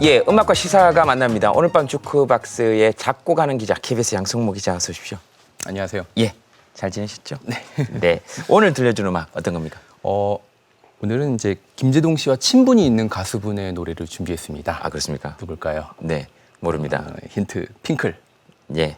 예, 음악과 시사가 만납니다. 오늘 밤 주크박스의 작곡하는 기자 KBS 양승모 기자 어서 오십시오. 안녕하세요. 예, 잘 지내셨죠? 네. 네, 오늘 들려준 음악 어떤 겁니까? 오늘은 이제 김재동 씨와 친분이 있는 가수분의 노래를 준비했습니다. 아, 그렇습니까? 누굴까요? 네, 모릅니다. 힌트, 핑클. 예,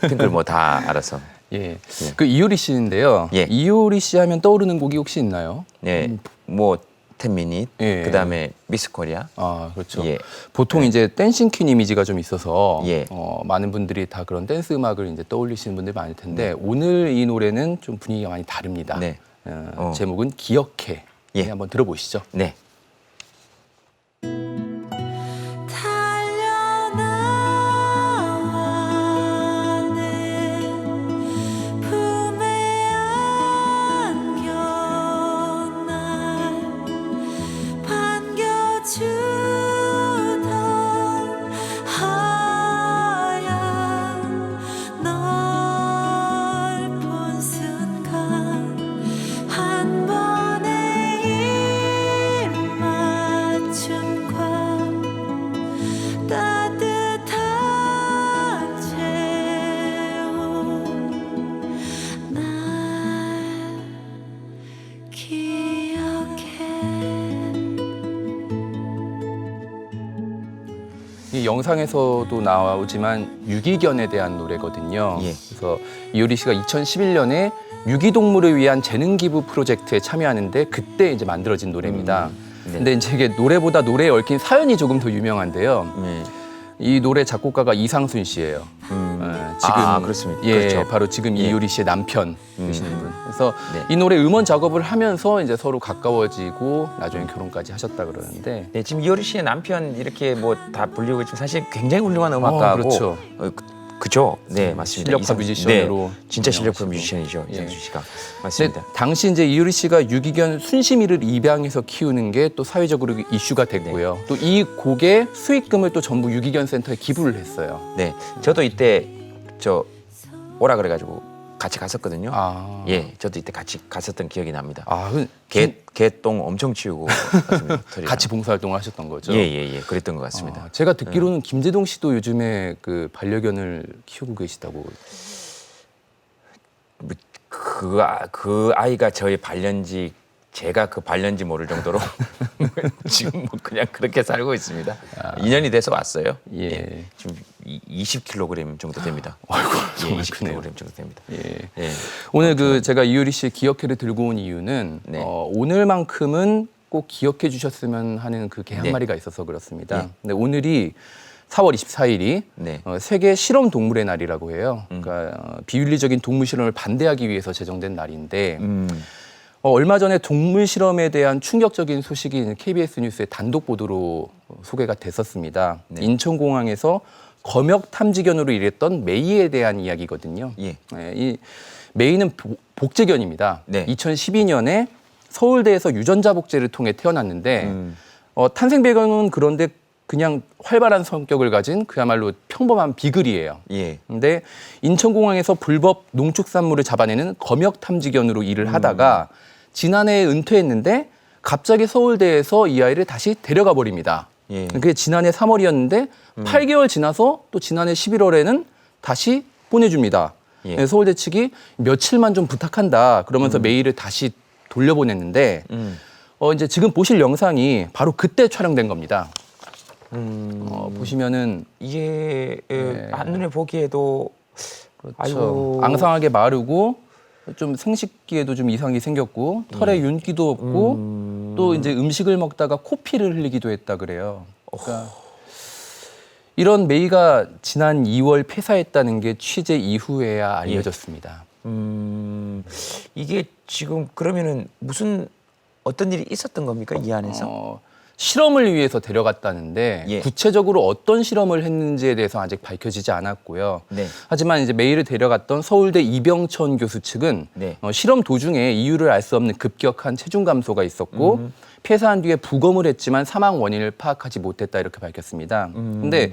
핑클 뭐 다 알아서. 예. 그 이효리 씨인데요. 예. 이효리 씨 하면 떠오르는 곡이 혹시 있나요? 네, 뭐 10미닛, 예. 그다음에 미스 코리아. 아, 그렇죠. 예. 보통 이제 댄싱 퀸 이미지가 좀 있어서 예. 많은 분들이 다 그런 댄스 음악을 이제 떠올리시는 분들이 많을 텐데 오늘 이 노래는 좀 분위기가 많이 다릅니다. 네. 제목은 기억해. 예. 네, 한번 들어보시죠. 네. 이 영상에서도 나오지만 유기견에 대한 노래거든요. 예. 그래서 이효리 씨가 2011년에 유기동물을 위한 재능 기부 프로젝트에 참여하는데 그때 이제 만들어진 노래입니다. 네. 근데 이제 이게 노래보다 노래에 얽힌 사연이 조금 더 유명한데요. 네. 이 노래 작곡가가 이상순 씨예요. 지금 그렇습니다. 예, 그렇죠. 바로 지금 예. 이효리 씨의 남편 되시는 분. 그래서 네. 이 노래 음원 작업을 하면서 이제 서로 가까워지고 나중에 결혼까지 하셨다 그러는데. 네, 지금 이효리 씨의 남편 이렇게 뭐 다 불리고 있지만 사실 굉장히 훌륭한 음악가고 그렇죠. 그죠? 네, 맞습니다. 실력파 뮤지션으로 네, 진짜 실력파 유명하시고. 뮤지션이죠, 예. 이상수 씨가. 근데 맞습니다. 당시 이제 이효리 씨가 유기견 순심이를 입양해서 키우는 게 또 사회적으로 이슈가 됐고요. 또 이 곡의 수익금을 또 전부 유기견 센터에 기부를 했어요. 네, 저도 이때 저 오라 그래가지고 같이 갔었거든요. 아, 예, 저도 이때 같이 갔었던 기억이 납니다. 그 개똥 엄청 치우고 갔습니다. 털이랑. 같이 봉사활동을 하셨던 거죠? 예, 그랬던 것 같습니다. 제가 듣기로는 김재동 씨도 요즘에 그 반려견을 키우고 계시다고. 그 아이가 저의 반려인지 제가 그 반려인지 모를 정도로 지금 뭐 그냥 그렇게 살고 있습니다. 2년이 돼서 왔어요. 예. 지금 20kg 정도 됩니다. 아이고, 예, 정말 20kg 정도 됩니다. 예. 예. 오늘 그 제가 이효리 씨의 기억해를 들고 온 이유는 네. 오늘만큼은 꼭 기억해 주셨으면 하는 그 개 한 네. 마리가 있어서 그렇습니다. 네. 근데 오늘이 4월 24일이 네. 세계 실험 동물의 날이라고 해요. 그러니까 비윤리적인 동물 실험을 반대하기 위해서 제정된 날인데 얼마 전에 동물 실험에 대한 충격적인 소식이 KBS 뉴스의 단독 보도로 소개가 됐었습니다. 네. 인천공항에서 검역 탐지견으로 일했던 메이에 대한 이야기거든요. 예. 이 메이는 복제견입니다. 네. 2012년에 서울대에서 유전자 복제를 통해 태어났는데 탄생 배경은 그런데 그냥 활발한 성격을 가진 그야말로 평범한 비글이에요. 예. 근데 인천공항에서 불법 농축산물을 잡아내는 검역 탐지견으로 일을 하다가 지난해에 은퇴했는데 갑자기 서울대에서 이 아이를 다시 데려가 버립니다. 예. 그게 지난해 3월이었는데 8개월 지나서 또 지난해 11월에는 다시 보내줍니다. 예. 네, 서울대 측이 며칠만 좀 부탁한다. 그러면서 메일을 다시 돌려보냈는데 이제 지금 보실 영상이 바로 그때 촬영된 겁니다. 보시면은 이게 한눈에 보기에도 그렇죠. 아이고. 앙상하게 마르고 좀 생식기에도 좀 이상이 생겼고 털에 윤기도 없고 또 이제 음식을 먹다가 코피를 흘리기도 했다 그래요. 그러니까 이런 메이가 지난 2월 폐사했다는 게 취재 이후에야 알려졌습니다. 이게 지금 그러면은 무슨 어떤 일이 있었던 겁니까 이 안에서? 실험을 위해서 데려갔다는데 예. 구체적으로 어떤 실험을 했는지에 대해서 아직 밝혀지지 않았고요. 네. 하지만 이제 메이를 데려갔던 서울대 이병천 교수 측은 네. 실험 도중에 이유를 알 수 없는 급격한 체중 감소가 있었고 폐사한 뒤에 부검을 했지만 사망 원인을 파악하지 못했다 이렇게 밝혔습니다. 근데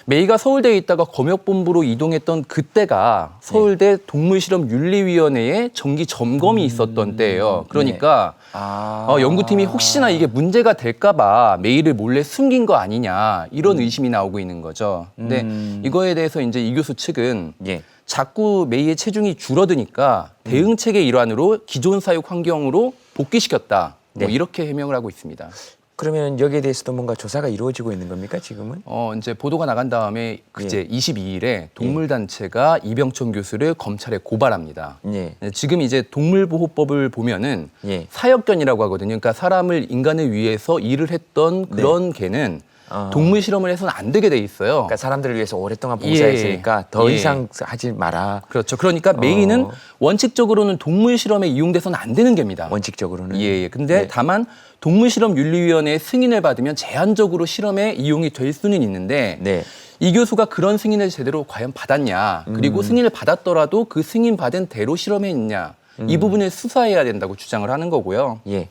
메이가 서울대에 있다가 검역본부로 이동했던 그때가 서울대 동물실험윤리위원회에 정기 점검이 있었던 때예요. 그러니까 연구팀이 혹시나 이게 문제가 될까 봐 메이를 몰래 숨긴 거 아니냐 이런 의심이 나오고 있는 거죠. 근데 이거에 대해서 이제 이 교수 측은 예. 자꾸 메이의 체중이 줄어드니까 대응책의 일환으로 기존 사육 환경으로 복귀시켰다. 뭐 네. 이렇게 해명을 하고 있습니다. 그러면 여기에 대해서도 뭔가 조사가 이루어지고 있는 겁니까 지금은? 이제 보도가 나간 다음에 그제 22일에 동물단체가 이병천 교수를 검찰에 고발합니다. 예. 네, 지금 이제 동물보호법을 보면은 예. 사역견이라고 하거든요. 그러니까 사람을 인간을 위해서 일을 했던 그런 개는 동물 실험을 해서는 안 되게 돼 있어요. 그러니까 사람들을 위해서 오랫동안 봉사했으니까 더 예. 이상 하지 마라. 그렇죠. 그러니까 메이는 원칙적으로는 동물 실험에 이용돼서는 안 되는 개입니다. 원칙적으로는. 예. 근데 네. 다만 동물실험윤리위원회의 승인을 받으면 제한적으로 실험에 이용이 될 수는 있는데 네. 이 교수가 그런 승인을 제대로 과연 받았냐, 그리고 승인을 받았더라도 그 승인 받은 대로 실험했냐, 이 부분을 수사해야 된다고 주장을 하는 거고요. 예.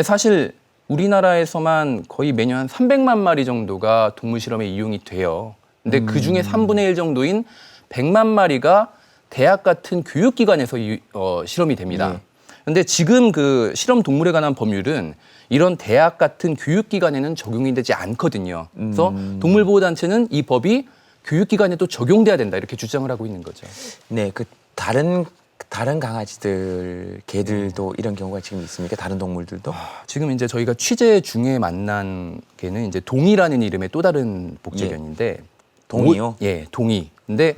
사실 우리나라에서만 거의 매년 한 300만 마리 정도가 동물 실험에 이용이 돼요. 근데 그 중에 3분의 1 정도인 100만 마리가 대학 같은 교육기관에서 실험이 됩니다. 근데 지금 그 실험 동물에 관한 법률은 이런 대학 같은 교육기관에는 적용이 되지 않거든요. 그래서 동물보호단체는 이 법이 교육기관에도 적용돼야 된다 이렇게 주장을 하고 있는 거죠. 네. 그 다른 강아지들, 개들도 이런 경우가 지금 있습니까? 다른 동물들도? 지금 이제 저희가 취재 중에 만난 개는 이제 동이라는 이름의 또 다른 복제견인데 동이요? 예, 동이. 근데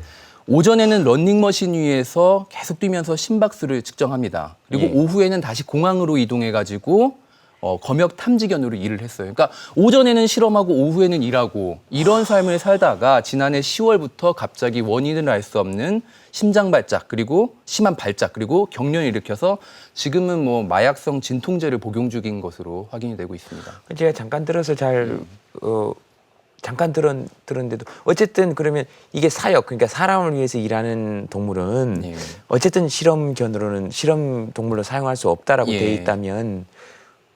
오전에는 런닝머신 위에서 계속 뛰면서 심박수를 측정합니다. 그리고 예. 오후에는 다시 공항으로 이동해가지고 검역 탐지견으로 일을 했어요. 그러니까 오전에는 실험하고 오후에는 일하고 이런 삶을 살다가 지난해 10월부터 갑자기 원인을 알 수 없는 심장 발작 그리고 심한 발작 그리고 경련을 일으켜서 지금은 뭐 마약성 진통제를 복용 중인 것으로 확인이 되고 있습니다. 제가 잠깐 들어서 잠깐 들었는데도 어쨌든 그러면 이게 사역 그러니까 사람을 위해서 일하는 동물은 예. 어쨌든 실험견으로는 실험 동물로 사용할 수 없다라고 예. 돼 있다면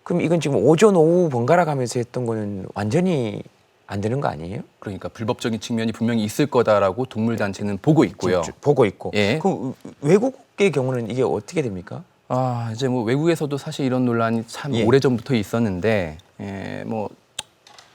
그럼 이건 지금 오전 오후 번갈아 가면서 했던 거는 완전히 안 되는 거 아니에요? 그러니까 불법적인 측면이 분명히 있을 거다라고 동물단체는 보고 있고요. 보고 있고. 예. 그럼 외국의 경우는 이게 어떻게 됩니까? 이제 뭐 외국에서도 사실 이런 논란이 참 예. 오래전부터 있었는데, 뭐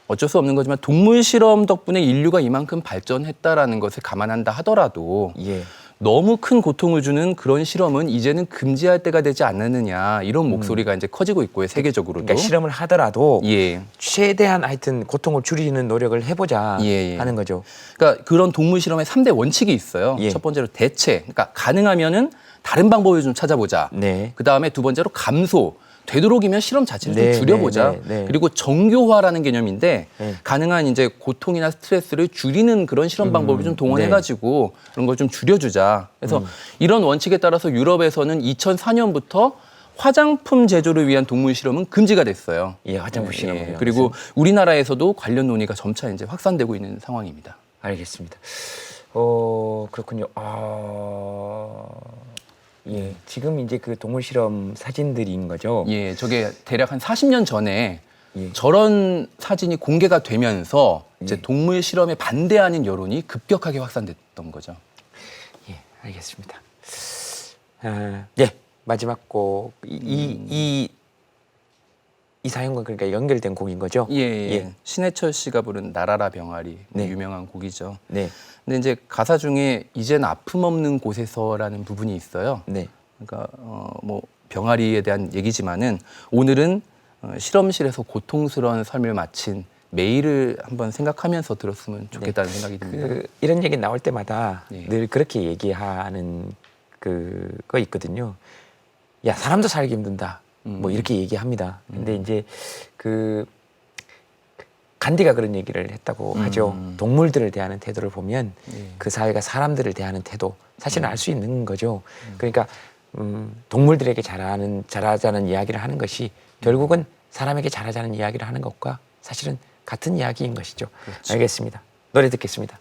어쩔 수 없는 거지만 동물 실험 덕분에 인류가 이만큼 발전했다라는 것을 감안한다 하더라도 예. 너무 큰 고통을 주는 그런 실험은 이제는 금지할 때가 되지 않느냐 이런 목소리가 이제 커지고 있고요, 세계적으로도. 그러니까 실험을 하더라도 예. 최대한 하여튼 고통을 줄이는 노력을 해보자 예. 하는 거죠. 그러니까 그런 동물 실험의 3대 원칙이 있어요. 예. 첫 번째로 대체, 그러니까 가능하면은 다른 방법을 좀 찾아보자. 네. 그 다음에 두 번째로 감소. 되도록이면 실험 자체를 네, 좀 줄여보자. 네. 그리고 정교화라는 개념인데 네. 가능한 이제 고통이나 스트레스를 줄이는 그런 실험 방법을 좀 동원해가지고 그런 걸 좀 줄여주자. 그래서 이런 원칙에 따라서 유럽에서는 2004년부터 화장품 제조를 위한 동물 실험은 금지가 됐어요. 예, 화장품 실험을. 그리고 우리나라에서도 관련 논의가 점차 이제 확산되고 있는 상황입니다. 알겠습니다. 그렇군요. 예, 지금 이제 그 동물 실험 사진들인 거죠. 예, 저게 대략 한 40년 전에 예. 저런 사진이 공개가 되면서 이제 동물 실험에 반대하는 여론이 급격하게 확산됐던 거죠. 예, 알겠습니다. 예, 마지막 곡 이 사연과 그러니까 연결된 곡인 거죠. 예. 신해철 씨가 부른 나라라 병아리 네. 유명한 곡이죠. 네, 근데 이제 가사 중에 이젠 아픔 없는 곳에서라는 부분이 있어요. 네, 그러니까 뭐 병아리에 대한 얘기지만은 오늘은 실험실에서 고통스러운 삶을 마친 메이를 한번 생각하면서 들었으면 좋겠다는 생각이 듭니다. 이런 얘기 나올 때마다 예. 늘 그렇게 얘기하는 그거 있거든요. 야, 사람도 살기 힘든다. 뭐 이렇게 얘기합니다. 근데 이제 간디가 그런 얘기를 했다고 하죠. 동물들을 대하는 태도를 보면 그 사회가 사람들을 대하는 태도 사실은 알 수 있는 거죠. 그러니까 동물들에게 잘하자는 이야기를 하는 것이 결국은 사람에게 잘하자는 이야기를 하는 것과 사실은 같은 이야기인 것이죠. 그렇죠. 알겠습니다. 노래 듣겠습니다.